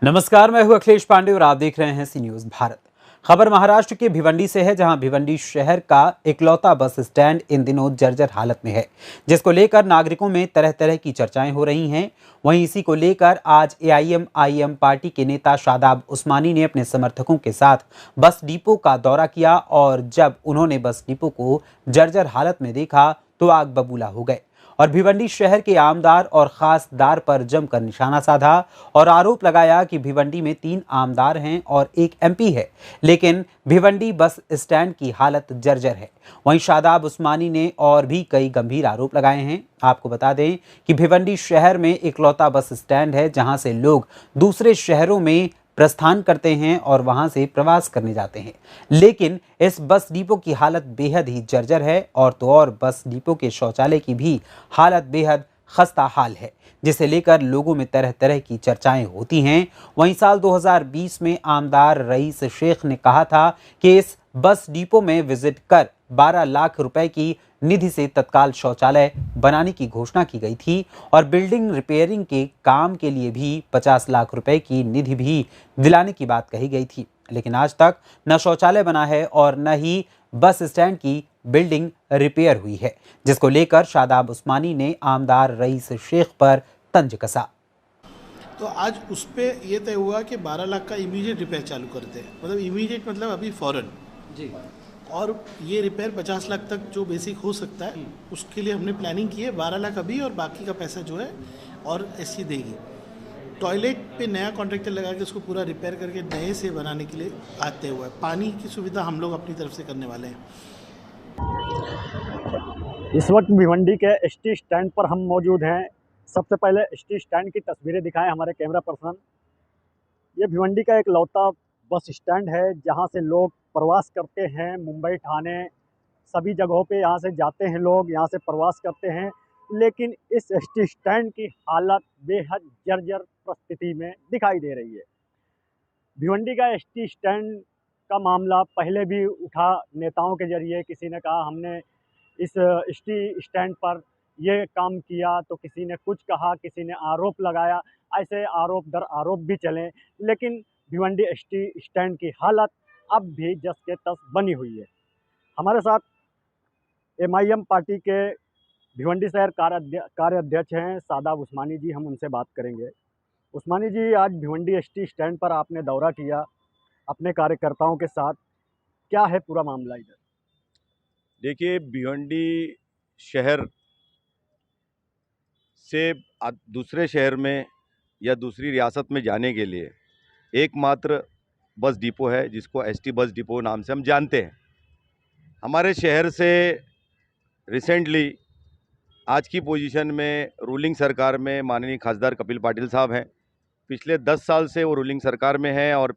नमस्कार, मैं हूं अखिलेश पांडे और आप देख रहे हैं सी न्यूज भारत। खबर महाराष्ट्र के भिवंडी से है, जहां भिवंडी शहर का इकलौता बस स्टैंड इन दिनों जर्जर हालत में है, जिसको लेकर नागरिकों में तरह तरह की चर्चाएं हो रही हैं। वहीं इसी को लेकर आज एआईएमआईएम पार्टी के नेता शादाब उस्मानी ने अपने समर्थकों के साथ बस डिपो का दौरा किया और जब उन्होंने बस डिपो को जर्जर हालत में देखा तो आग बबूला हो गए और भिवंडी शहर के आमदार और खासदार पर जमकर निशाना साधा और आरोप लगाया कि भिवंडी में 3 आमदार हैं और 1 एमपी है, लेकिन भिवंडी बस स्टैंड की हालत जर्जर है। वहीं शादाब उस्मानी ने और भी कई गंभीर आरोप लगाए हैं। आपको बता दें कि भिवंडी शहर में इकलौता बस स्टैंड है, जहां से लोग दूसरे शहरों में प्रस्थान करते हैं और वहां से प्रवास करने जाते हैं, लेकिन इस बस डिपो की हालत बेहद ही जर्जर है और तो और बस डिपो के शौचालय की भी हालत बेहद खस्ता हाल है, जिसे लेकर लोगों में तरह तरह की चर्चाएं होती हैं। वहीं साल 2020 में आमदार रईस शेख ने कहा था कि इस बस डिपो में विजिट कर 12 लाख रुपए की निधि से तत्काल शौचालय बनाने की घोषणा की गई थी और बिल्डिंग रिपेयरिंग के काम के लिए भी 50 लाख रुपए की निधि भी दिलाने की बात कही गई थी, लेकिन आज तक न शौचालय बना है और न ही बस स्टैंड की बिल्डिंग रिपेयर हुई है, जिसको लेकर शादाब उस्मानी ने आमदार रईस शेख पर तंज कसा। तो आज उस पर यह तय हुआ कि 12 लाख का इमीडिएट रिपेयर चालू करते हैं, मतलब इमीडिएट मतलब अभी फ़ौरन जी। और ये रिपेयर 50 लाख तक जो बेसिक हो सकता है उसके लिए हमने प्लानिंग की है। 12 लाख अभी और बाकी का पैसा जो है और एससी देगी। टॉयलेट पे नया कॉन्ट्रैक्टर लगा के उसको पूरा रिपेयर करके नए से बनाने के लिए आते हुए पानी की सुविधा हम लोग अपनी तरफ से करने वाले हैं। इस वक्त भिवंडी के एसटी स्टैंड पर हम मौजूद हैं। सबसे पहले एसटी स्टैंड की तस्वीरें दिखाएं हमारे कैमरा पर्सन। ये भिवंडी का एक लौता बस स्टैंड है, जहां से लोग प्रवास करते हैं। मुंबई, ठाणे, सभी जगहों पे यहाँ से जाते हैं लोग, यहाँ से प्रवास करते हैं। लेकिन इस एसटी स्टैंड की हालत बेहद जर्जर परिस्थिति में दिखाई दे रही है। भिवंडी का एसटी स्टैंड का मामला पहले भी उठा, नेताओं के जरिए किसी ने कहा हमने इस एसटी स्टैंड पर ये काम किया, तो किसी ने कुछ कहा, किसी ने आरोप लगाया। ऐसे आरोप दर आरोप भी चले, लेकिन भिवंडी एसटी स्टैंड की हालत अब भी जस के तस बनी हुई है। हमारे साथ एमआईएम पार्टी के भिवंडी शहर कार्याध्यक्ष हैं शादाब उस्मानी जी, हम उनसे बात करेंगे। उस्मानी जी, आज भिवंडी एसटी स्टैंड पर आपने दौरा किया अपने कार्यकर्ताओं के साथ, क्या है पूरा मामला इधर? देखिए, भिवंडी शहर से दूसरे शहर में या दूसरी रियासत में जाने के लिए एकमात्र बस डिपो है, जिसको एसटी बस डिपो नाम से हम जानते हैं। हमारे शहर से रिसेंटली आज की पोजीशन में रूलिंग सरकार में माननीय खासदार कपिल पाटिल साहब हैं। पिछले 10 साल से वो रूलिंग सरकार में हैं और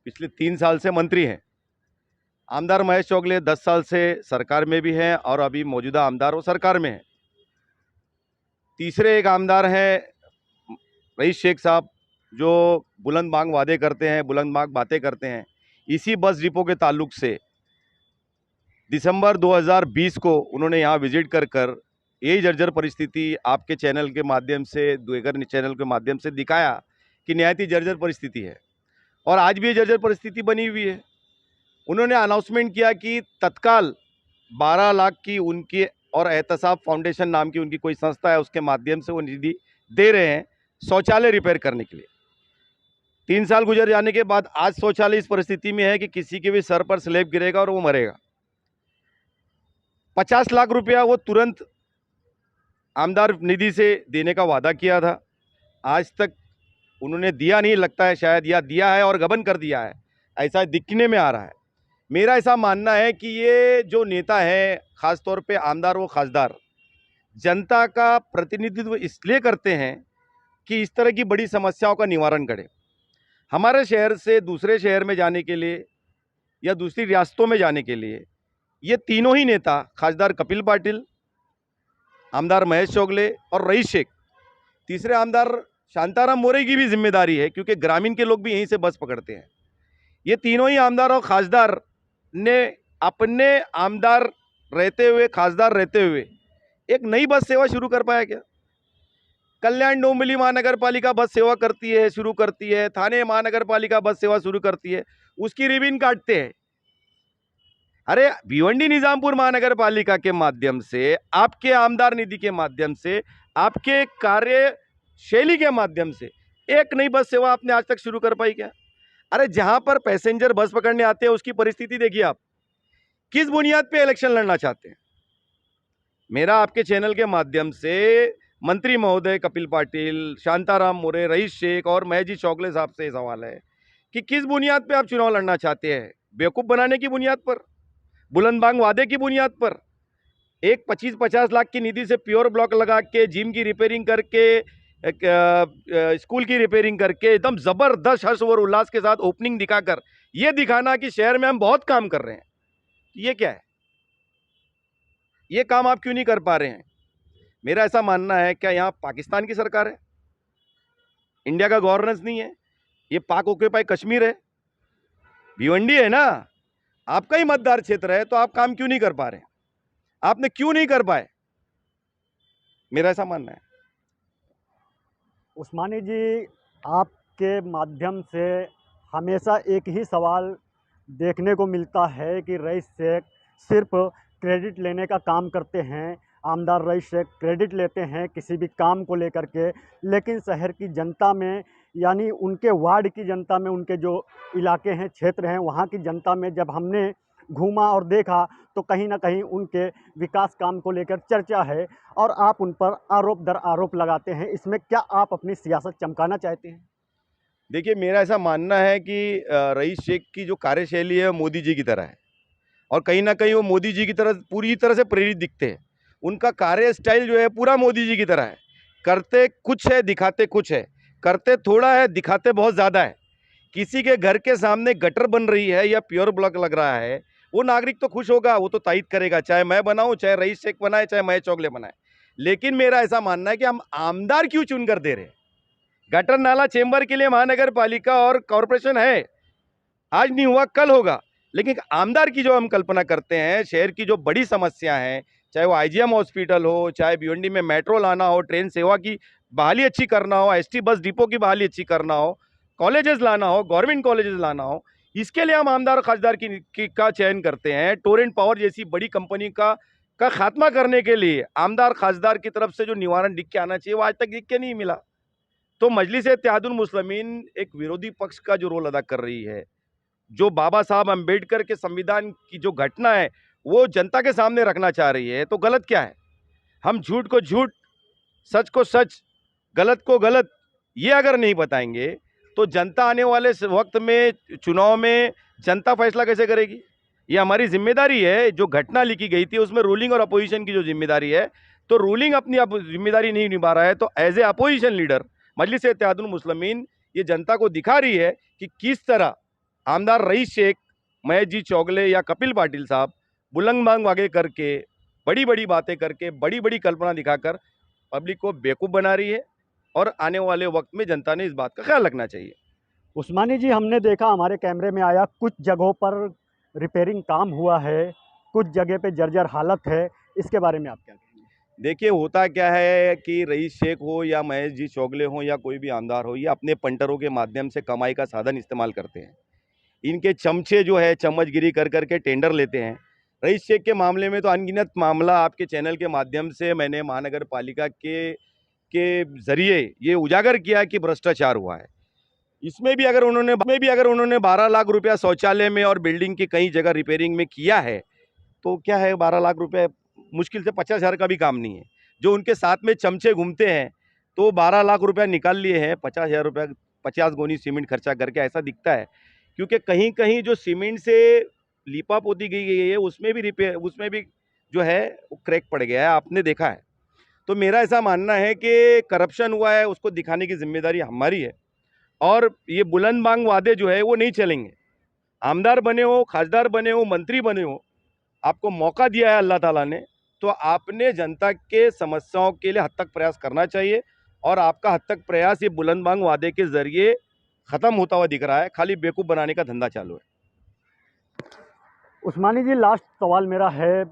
पिछले 3 साल से मंत्री हैं। आमदार महेश चौगले 10 साल से सरकार में भी हैं और अभी मौजूदा आमदार वो सरकार में हैं। तीसरे एक आमदार हैं रईस शेख साहब, जो बुलंद मांग वादे करते हैं, बुलंद मांग बातें करते हैं। इसी बस डिपो के ताल्लुक से दिसंबर 2020 को उन्होंने यहाँ विजिट कर यही जर्जर परिस्थिति आपके चैनल के माध्यम से, दुएगर चैनल के माध्यम से दिखाया कि निहायत ही जर्जर परिस्थिति है और आज भी ये जर्जर परिस्थिति बनी हुई है। उन्होंने अनाउंसमेंट किया कि तत्काल 12 लाख की उनकी और एहतसाब फाउंडेशन नाम की उनकी कोई संस्था है, उसके माध्यम से वो निधि दे रहे हैं शौचालय रिपेयर करने के लिए। 3 साल गुजर जाने के बाद आज शौचालय इस परिस्थिति में है कि किसी के भी सर पर स्लैब गिरेगा और वो मरेगा। 50 लाख रुपया वो तुरंत आमदार निधि से देने का वादा किया था, आज तक उन्होंने दिया नहीं लगता है, शायद या दिया है और गबन कर दिया है, ऐसा दिखने में आ रहा है। मेरा ऐसा मानना है कि ये जो नेता है, ख़ास तौर पे आमदार व खासदार, जनता का प्रतिनिधित्व इसलिए करते हैं कि इस तरह की बड़ी समस्याओं का निवारण करें। हमारे शहर से दूसरे शहर में जाने के लिए या दूसरी रियासतों में जाने के लिए ये तीनों ही नेता, खासदार कपिल पाटिल, आमदार महेश चौगले और रईस शेख, तीसरे आमदार शांताराम मोरे की भी जिम्मेदारी है, क्योंकि ग्रामीण के लोग भी यहीं से बस पकड़ते हैं। ये तीनों ही आमदार और खासदार ने अपने आमदार रहते हुए, खासदार रहते हुए एक नई बस सेवा शुरू कर पाया क्या? कल्याण डोंबिवली महानगर पालिका बस सेवा करती है, शुरू करती है, थाने महानगर पालिका बस सेवा शुरू करती है, उसकी रिबन काटते हैं। अरे भिवंडी निजामपुर महानगर पालिका के माध्यम से, आपके आमदार निधि के माध्यम से, आपके कार्यशैली के माध्यम से एक नई बस सेवा आपने आज तक शुरू कर पाई क्या? अरे जहां पर पैसेंजर बस पकड़ने आते हैं उसकी परिस्थिति देखिए आप, किस बुनियाद पे इलेक्शन लड़ना चाहते हैं? मेरा आपके चैनल के माध्यम से मंत्री महोदय कपिल पाटिल, शांताराम मोरे, रईस शेख और महेश जी चौगले साहब से सवाल है कि किस बुनियाद पे आप चुनाव लड़ना चाहते हैं? बेवकूफ़ बनाने की बुनियाद पर, बुलंदबांग वादे की बुनियाद पर, एक 25-50 लाख की निधि से प्योर ब्लॉक लगा के, जिम की रिपेयरिंग करके, स्कूल की रिपेयरिंग करके, एकदम ज़बरदस्त हर्ष और उल्लास के साथ ओपनिंग दिखाकर ये दिखाना कि शहर में हम बहुत काम कर रहे हैं, ये क्या है? ये काम आप क्यों नहीं कर पा रहे हैं? मेरा ऐसा मानना है, क्या यहाँ पाकिस्तान की सरकार है? इंडिया का गवर्नेंस नहीं है? ये पाक ऑक्यूपाई कश्मीर है? भिवंडी है ना, आपका ही मतदार क्षेत्र है, तो आप काम क्यों नहीं कर पा रहे? आपने क्यों नहीं कर पाए? मेरा ऐसा मानना है। उस्मानी जी, आपके माध्यम से हमेशा एक ही सवाल देखने को मिलता है कि रईस शेख सिर्फ क्रेडिट लेने का काम करते हैं। आमदार रईस शेख क्रेडिट लेते हैं किसी भी काम को लेकर के, लेकिन शहर की जनता में, यानी उनके वार्ड की जनता में, उनके जो इलाके हैं, क्षेत्र हैं, वहाँ की जनता में जब हमने घूमा और देखा तो कहीं ना कहीं उनके विकास काम को लेकर चर्चा है और आप उन पर आरोप दर आरोप लगाते हैं। इसमें क्या आप अपनी सियासत चमकाना चाहते हैं? देखिए, मेरा ऐसा मानना है कि रईस शेख की जो कार्यशैली है मोदी जी की तरह है, और कहीं ना कहीं वो मोदी जी की तरह पूरी तरह से प्रेरित दिखते हैं। उनका कार्य स्टाइल जो है पूरा मोदी जी की तरह है। करते कुछ है, दिखाते कुछ है। करते थोड़ा है, दिखाते बहुत ज़्यादा है। किसी के घर के सामने गटर बन रही है या प्योर ब्लॉक लग रहा है, वो नागरिक तो खुश होगा, वो तो तायद करेगा, चाहे मैं बनाऊं, चाहे रईस शेख बनाए, चाहे महेश चौगले बनाए। लेकिन मेरा ऐसा मानना है कि हम आमदार क्यों चुनकर दे रहे हैं? गटर नाला चेंबर के लिए महानगर पालिका और कॉरपोरेशन है, आज नहीं हुआ कल होगा। लेकिन आमदार की जो हम कल्पना करते हैं, शहर की जो बड़ी समस्या है, चाहे वो आईजीएम हॉस्पिटल हो, चाहे भिवंडी में मेट्रो लाना हो, ट्रेन सेवा की बहाली अच्छी करना हो, एसटी बस डिपो की बहाली अच्छी करना हो, कॉलेजेस लाना हो, गवर्नमेंट कॉलेजेस लाना हो, इसके लिए हम आमदार और खासदार का चयन करते हैं। टोरेंट पावर जैसी बड़ी कंपनी का खात्मा करने के लिए आमदार खासदार की तरफ से जो निवारण दिख के आना चाहिए, वो आज तक दिख के नहीं मिला। तो मजलिस इत्तेहादुल मुस्लिमीन एक विरोधी पक्ष का जो रोल अदा कर रही है, जो बाबा साहब अम्बेडकर के संविधान की जो घटना है वो जनता के सामने रखना चाह रही है, तो गलत क्या है? हम झूठ को झूठ, सच को सच, गलत को गलत ये अगर नहीं बताएंगे तो जनता आने वाले वक्त में, चुनाव में जनता फैसला कैसे करेगी? ये हमारी जिम्मेदारी है। जो घटना लिखी गई थी उसमें रूलिंग और अपोजिशन की जो जिम्मेदारी है, तो रूलिंग अपनी जिम्मेदारी नहीं निभा रहा है, तो एज ए अपोजिशन लीडर मजलिस इत्तेहादुल मुस्लिमीन ये जनता को दिखा रही है कि किस तरह आमदार रईस शेख, महेश जी चौगले या कपिल पाटिल साहब बुलंद वागे करके, बड़ी बड़ी बातें करके, बड़ी बड़ी कल्पना दिखाकर पब्लिक को बेवकूफ़ बना रही है, और आने वाले वक्त में जनता ने इस बात का ख्याल रखना चाहिए। उस्मानी जी, हमने देखा, हमारे कैमरे में आया, कुछ जगहों पर रिपेयरिंग काम हुआ है, कुछ जगह पे जर्जर हालत है, इसके बारे में आप क्या कहेंगे? देखिए, होता क्या है कि रईस शेख हो या महेश जी चौगले हो या कोई भी आमदार हो, ये अपने पंटरों के माध्यम से कमाई का साधन इस्तेमाल करते हैं। इनके चमचे जो है चम्मचगिरी कर करके टेंडर लेते हैं। रईस शेख के मामले में तो अनगिनत मामला आपके चैनल के माध्यम से मैंने महानगर पालिका के जरिए ये उजागर किया कि भ्रष्टाचार हुआ है। इसमें भी अगर उन्होंने 12 लाख रुपया शौचालय में और बिल्डिंग की कई जगह रिपेयरिंग में किया है, तो क्या है, 12 लाख रुपये मुश्किल से 50,000 का भी काम नहीं है। जो उनके साथ में चमचे घूमते हैं, तो 12 लाख रुपया निकाल लिए हैं, 50,000 रुपया 50 गोनी सीमेंट खर्चा करके, ऐसा दिखता है। क्योंकि कहीं कहीं जो सीमेंट से लिपा पोती गई है उसमें भी जो है वो क्रैक पड़ गया है, आपने देखा है। तो मेरा ऐसा मानना है कि करप्शन हुआ है, उसको दिखाने की जिम्मेदारी हमारी है, और ये बुलंद मांग वादे जो है वो नहीं चलेंगे। आमदार बने हो, खासदार बने हो, मंत्री बने हो, आपको मौका दिया है अल्लाह ताला ने, तो आपने जनता के समस्याओं के लिए हद तक प्रयास करना चाहिए, और आपका हद तक प्रयास ये बुलंद मांग वादे के जरिए ख़त्म होता हुआ दिख रहा है। खाली बेवकूफ़ बनाने का धंधा चालू है। उस्मानी जी, लास्ट सवाल मेरा है,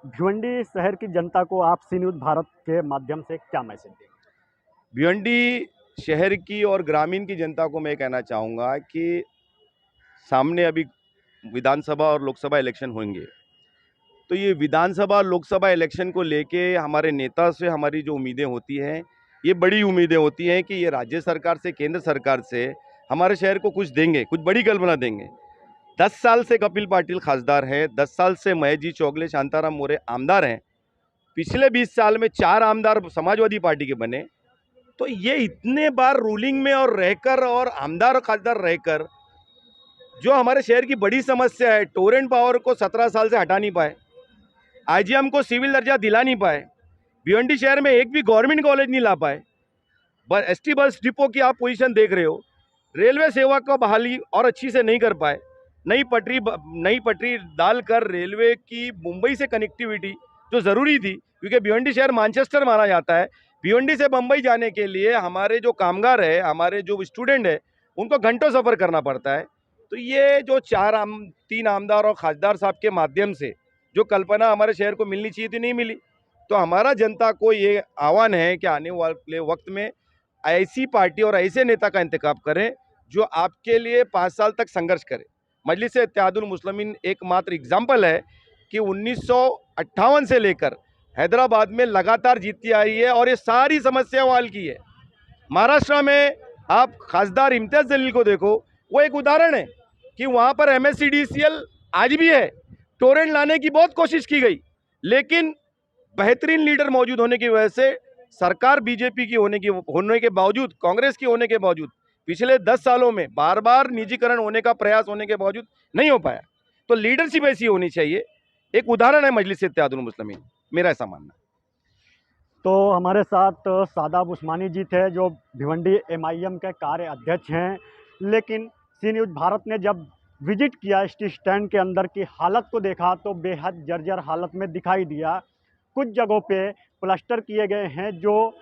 भिवंडी शहर की जनता को आप सी न्यूज़ भारत के माध्यम से क्या मैसेज देंगे? भिवंडी शहर की और ग्रामीण की जनता को मैं कहना चाहूँगा कि सामने अभी विधानसभा और लोकसभा इलेक्शन होंगे, तो ये विधानसभा लोकसभा इलेक्शन को लेके हमारे नेता से हमारी जो उम्मीदें होती हैं, ये बड़ी उम्मीदें होती हैं कि ये राज्य सरकार से, केंद्र सरकार से हमारे शहर को कुछ देंगे, कुछ बड़ी कल्पना देंगे। 10 साल से कपिल पाटिल खासदार है, 10 साल से महेश जी चौगले, शांताराम मोरे आमदार हैं। पिछले 20 साल में 4 आमदार समाजवादी पार्टी के बने। तो ये इतने बार रूलिंग में और रहकर और आमदार और खासदार रहकर जो हमारे शहर की बड़ी समस्या है, टोरेंट पावर को 17 साल से हटा नहीं पाए, आईजीएम को सिविल दर्जा दिला नहीं पाए, भिवंडी शहर में एक भी गवर्नमेंट कॉलेज नहीं ला पाए, एसटी बस डिपो की आप पोजीशन देख रहे हो, रेलवे सेवा को बहाली और अच्छी से नहीं कर पाए, नई पटरी डालकर रेलवे की मुंबई से कनेक्टिविटी जो ज़रूरी थी, क्योंकि भिवंडी शहर मैनचेस्टर माना जाता है। भिवंडी से बम्बई जाने के लिए हमारे जो कामगार है, हमारे जो स्टूडेंट है, उनको घंटों सफ़र करना पड़ता है। तो ये जो 3 आमदार और खासदार साहब के माध्यम से जो कल्पना हमारे शहर को मिलनी चाहिए थी, नहीं मिली। तो हमारा जनता को ये आह्वान है कि आने वाले वक्त में ऐसी पार्टी और ऐसे नेता का इंतखाब करें जो आपके लिए 5 साल तक संघर्ष करे। मजलिस इत्तेहादुल मुस्लिमीन एकमात्र एग्जाम्पल है कि 1958 से लेकर हैदराबाद में लगातार जीतती आई है और ये सारी समस्याओं हल की है। महाराष्ट्र में आप खासदार इम्तियाज़ जलील को देखो, वो एक उदाहरण है कि वहाँ पर MSCDCL आज भी है। टोरेंट लाने की बहुत कोशिश की गई, लेकिन बेहतरीन लीडर मौजूद होने की वजह से सरकार बीजेपी की होने के बावजूद, कांग्रेस की होने के बावजूद पिछले 10 सालों में बार बार निजीकरण होने का प्रयास होने के बावजूद नहीं हो पाया। तो लीडरशिप ऐसी होनी चाहिए। एक उदाहरण है मजलिस इत्तेहादुल मुस्लिमीन, मेरा ऐसा मानना है। तो हमारे साथ सादाब उस्मानी जी थे, जो भिवंडी MIM के कार्य अध्यक्ष हैं। लेकिन सी न्यूज़ भारत ने जब विजिट किया एसटी स्टैंड के अंदर की हालत को देखा तो बेहद जर्जर हालत में दिखाई दिया। कुछ जगहों पे प्लास्टर किए गए हैं, जो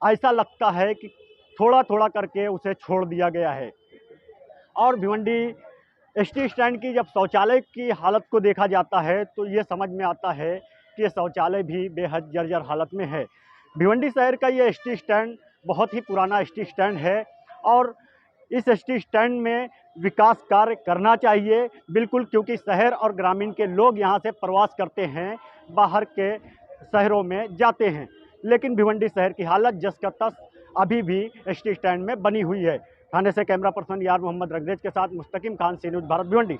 ऐसा लगता है कि थोड़ा थोड़ा करके उसे छोड़ दिया गया है। और भिवंडी एसटी स्टैंड की जब शौचालय की हालत को देखा जाता है तो ये समझ में आता है कि ये शौचालय भी बेहद जर्जर हालत में है। भिवंडी शहर का ये एसटी स्टैंड बहुत ही पुराना एसटी स्टैंड है और इस एसटी स्टैंड में विकास कार्य करना चाहिए बिल्कुल, क्योंकि शहर और ग्रामीण के लोग यहाँ से प्रवास करते हैं, बाहर के शहरों में जाते हैं। लेकिन भिवंडी शहर की हालत जस का तस अभी भी एसटी स्टैंड में बनी हुई है। थाने से कैमरा पर्सन यार मोहम्मद रंगरेज के साथ मुस्तकीम खान, सी न्यूज़ भारत, भिवंडी।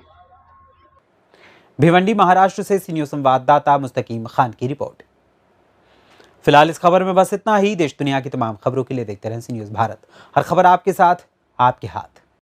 भिवंडी महाराष्ट्र से सी न्यूज़ संवाददाता मुस्तकीम खान की रिपोर्ट। फिलहाल इस खबर में बस इतना ही। देश दुनिया की तमाम खबरों के लिए देखते रहें सी न्यूज़ भारत। हर खबर आपके साथ, आपके हाथ।